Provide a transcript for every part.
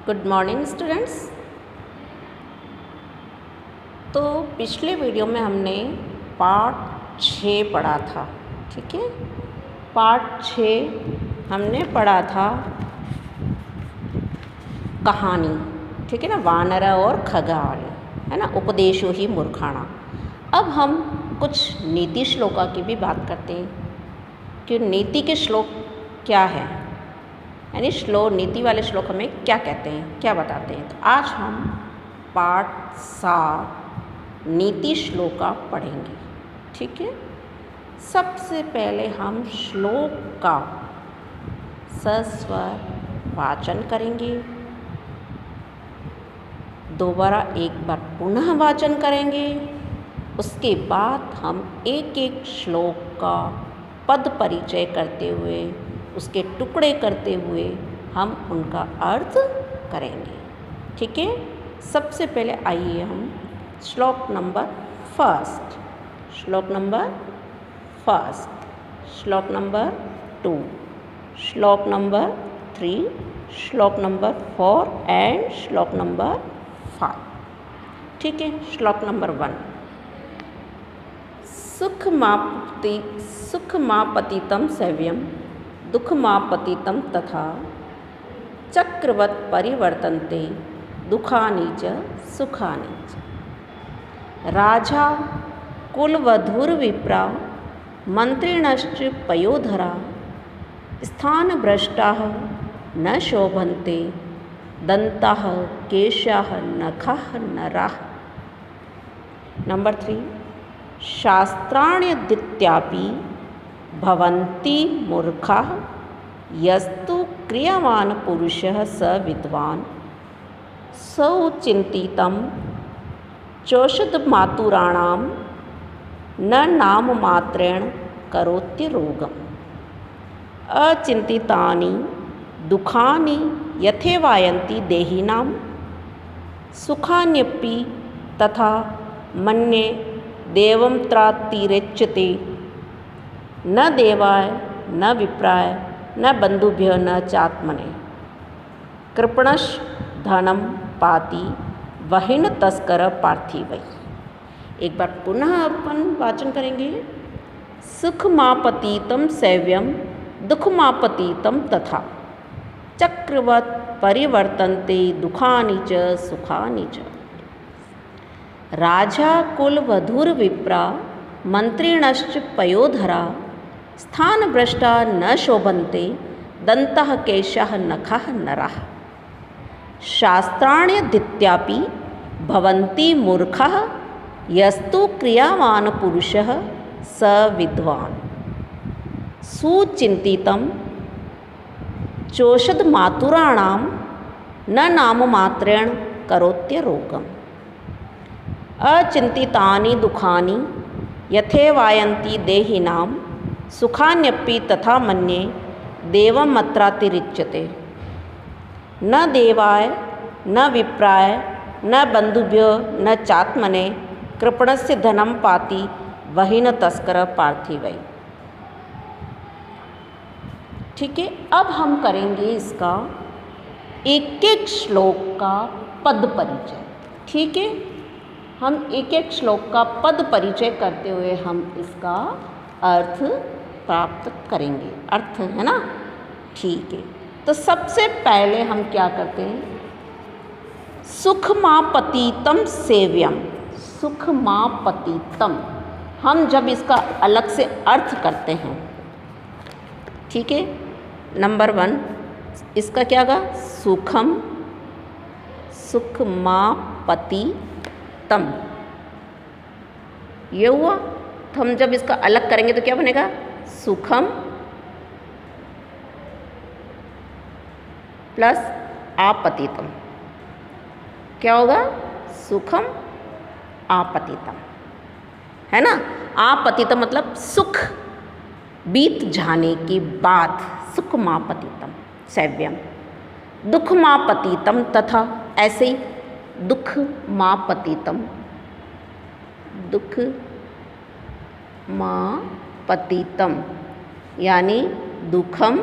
Good morning students. तो पिछले video में हमने पार्ट 6 पढ़ा था, ठीक है। पार्ट 6 हमने पढ़ा था कहानी, ठीक है ना, वानर और खगार्य, है ना, उपदेशो ही मूर्खाणा। अब हम कुछ नीति श्लोका की भी बात करते हैं कि नीति के श्लोक क्या है, यानी नीति वाले श्लोक हमें क्या कहते हैं, क्या बताते हैं। तो आज हम पार्ट 7 नीति श्लोका पढ़ेंगे, ठीक है। सबसे पहले हम श्लोक का सस्वर वाचन करेंगे, दोबारा एक बार पुनः वाचन करेंगे, उसके बाद हम एक एक श्लोक का पद परिचय करते हुए, उसके टुकड़े करते हुए हम उनका अर्थ करेंगे, ठीक है। सबसे पहले आइए हम श्लोक नंबर फर्स्ट, श्लोक नंबर 2, श्लोक नंबर 3, श्लोक नंबर 4 एंड श्लोक नंबर 5, ठीक है। श्लोक नंबर 1, सुखमापतितं सेव्यं दुःखमापतितं तथा चक्रवत् परिवर्तन्ते दुःखानि च सुखानि च। राजा कुलवधूर्विप्रा मन्त्रिणश्च पयोधरा स्थानभ्रष्टाः न शोभन्ते दन्ताः केशाः नखाः नराः। नंबर 3, शास्त्राण्यधीत्यापि भवन्ति मूर्खाः यस्तु क्रियमाण पुरुषः स विद्वान् सौचिन्तितं चोषधमातुराणां न नाममात्रेण करोत्यरोगम्। अचिन्तितानि दुःखानि यथेवायन्ति देहिनां सुखान्यपि तथा मन्ये देवं त्रातिरेच्यते न देवाय न विप्राय न बन्धुभ्यः न चात्मने कृपणश् धनं पाति वहिन तस्कर पार्थिवै। एक बार पुनः अपन वाचन करेंगे। सुखमापतितं सेव्यं दुःखमापतितं तथा चक्रवत् परिवर्तन्ते दुःखानि च सुखानि च। राजा कुलवधूर्विप्रा मन्त्रिणश्च पयोधरा स्थानभ्रष्टा न शोभन्ते दन्तः केशाः नखाः नराः। शास्त्राण्यधीत्यापि भवन्ति मूर्खाः यस्तु क्रियमाण पुरुषः स विद्वान् सुचिन्तितं चोषधमातुराणां न नाममात्रेण करोत्यरोगम्। अचिन्तितानि दुःखानि यथेवायन्ति देहिनां सुखान्यपि तथा मन्ये देवमत्रातिरिच्यते न देवाय न विप्राय न बन्धुभ्यो न चात्मने कृपणस्य धनं पाति वहिन तस्कर पार्थिवै। ठीक है। अब हम करेंगे इसका एक एक श्लोक का पद परिचय, ठीक है। हम एक एक श्लोक का पद परिचय करते हुए हम इसका अर्थ प्राप्त करेंगे, अर्थ है ना, ठीक है। तो सबसे पहले हम क्या करते हैं, सुखमापतितं सेव्यम, सुखमापतितं, हम जब इसका अलग से अर्थ करते हैं, ठीक है। नंबर 1 इसका क्या होगा, सुखम, सुखमापतितं, ये हुआ। तो हम जब इसका अलग करेंगे तो क्या बनेगा, सुखम प्लस आपतितम, क्या होगा, सुखम आपतितम, है ना। आपतितम मतलब सुख बीत जाने के बाद, सुखमापतितम सेव्यम। दुःखमापतितम तथा ऐसे ही दुःखमापतितम, दुःखमापतितम यानी दुखम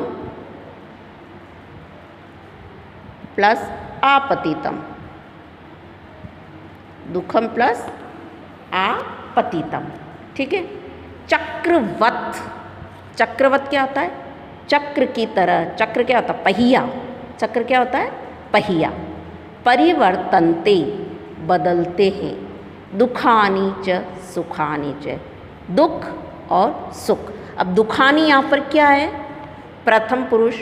प्लस आपतितम, दुखम प्लस आपतितम, ठीक है। चक्रवत, चक्रवत क्या होता है? चक्र की तरह, चक्र क्या होता है? पहिया, चक्र क्या होता है? पहिया। परिवर्तन्ते, बदलते हैं, दुखानी च सुखानी च, दुख और सुख। अब दुखानी यहाँ पर क्या है? प्रथम पुरुष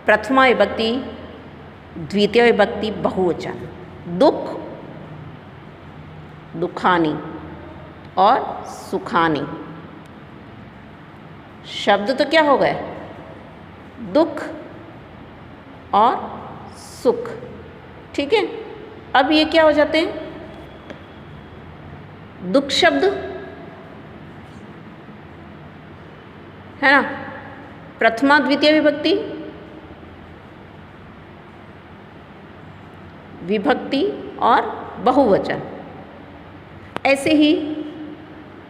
प्रथमा विभक्ति, द्वितीय विभक्ति, बहुवचन। दुख, दुखानी और सुखानी, शब्द तो क्या हो गए? दुख और सुख, ठीक है। अब ये क्या हो जाते हैं? दुख शब्द है ना, प्रथमा द्वितीय विभक्ति, विभक्ति और बहुवचन। ऐसे ही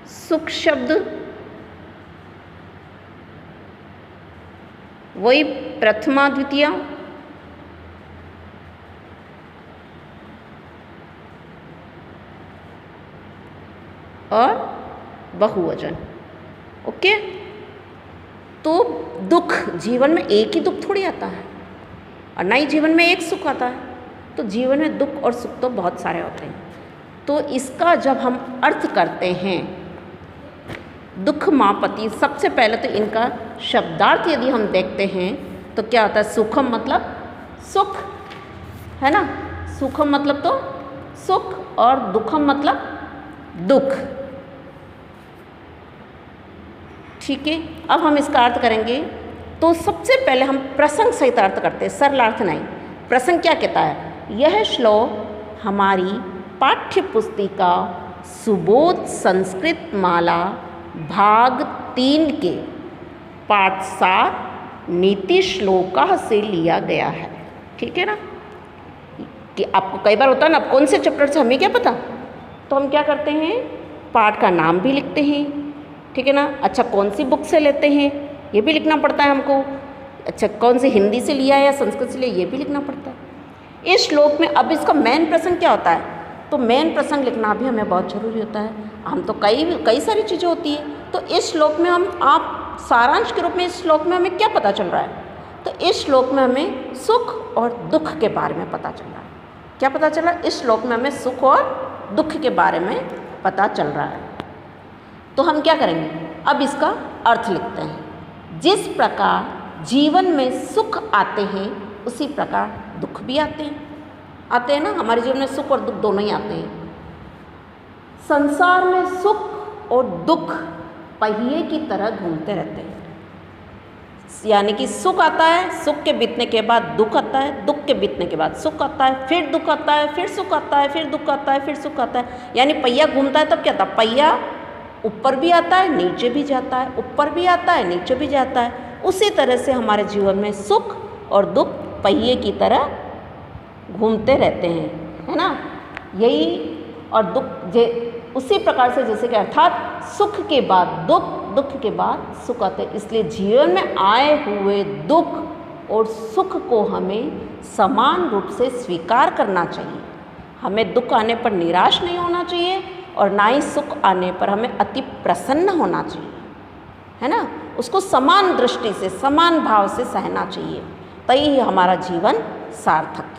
सुख शब्द वही प्रथमा द्वितीय, और बहुवचन, ओके। तो दुख, जीवन में एक ही दुख थोड़ी आता है, और ना ही जीवन में एक सुख आता है। तो जीवन में दुख और सुख तो बहुत सारे होते हैं। तो इसका जब हम अर्थ करते हैं, दुख मापति, सबसे पहले तो इनका शब्दार्थ यदि हम देखते हैं तो क्या होता है? सुखम मतलब सुख, है ना, सुखम मतलब तो सुख, और दुखम मतलब दुख, ठीक है। अब हम इसका अर्थ करेंगे तो सबसे पहले हम प्रसंग सहित अर्थ करते हैं, सरल अर्थ नहीं। प्रसंग क्या कहता है? यह श्लोक हमारी पाठ्य पुस्तिका सुबोध संस्कृत माला भाग 3 के पाठ 7 नीति श्लोका से लिया गया है, ठीक है ना। कि आपको कई बार होता है ना, अब कौन से चैप्टर से हमें क्या पता, तो हम क्या करते हैं? पाठ का नाम भी लिखते हैं, ठीक है ना। अच्छा, कौन सी बुक से लेते हैं ये भी लिखना पड़ता है हमको। अच्छा, कौन सी हिंदी से लिया है या संस्कृत से लिया ये भी लिखना पड़ता है। इस श्लोक में अब इसका मेन प्रसंग क्या होता है? तो मेन प्रसंग लिखना भी हमें बहुत ज़रूरी होता है। हम तो कई सारी चीज़ें होती है, तो इस श्लोक में हम आप सारांश के रूप में इस श्लोक में हमें क्या पता चल रहा है? तो इस श्लोक में हमें सुख और दुख के बारे में पता चल रहा है। क्या पता चला? इस श्लोक में हमें सुख और दुख के बारे में पता चल रहा है। तो हम क्या करेंगे? अब इसका अर्थ लिखते हैं। जिस प्रकार जीवन में सुख आते हैं उसी प्रकार दुख भी आते हैं ना। हमारे जीवन में सुख और दुख दोनों ही आते हैं। संसार में सुख और दुख पहिए की तरह घूमते रहते हैं। यानी कि सुख आता है, सुख के बीतने के बाद दुख आता है, दुख के बीतने के बाद सुख आता है, फिर दुख आता है, फिर सुख आता है, फिर दुख आता है, फिर सुख आता है। यानी पहिया घूमता है तब क्या आता है? पहिया ऊपर भी आता है, नीचे भी जाता है, ऊपर भी आता है, नीचे भी जाता है। उसी तरह से हमारे जीवन में सुख और दुख पहिए की तरह घूमते रहते हैं, है ना। यही और दुख उसी प्रकार से जैसे कि अर्थात सुख के बाद दुख, दुख के बाद सुख आते हैं। इसलिए जीवन में आए हुए दुख और सुख को हमें समान रूप से स्वीकार करना चाहिए। हमें दुख आने पर निराश नहीं होना चाहिए और ना ही सुख आने पर हमें अति प्रसन्न होना चाहिए, है ना। उसको समान दृष्टि से, समान भाव से सहना चाहिए, तभी हमारा जीवन सार्थक है।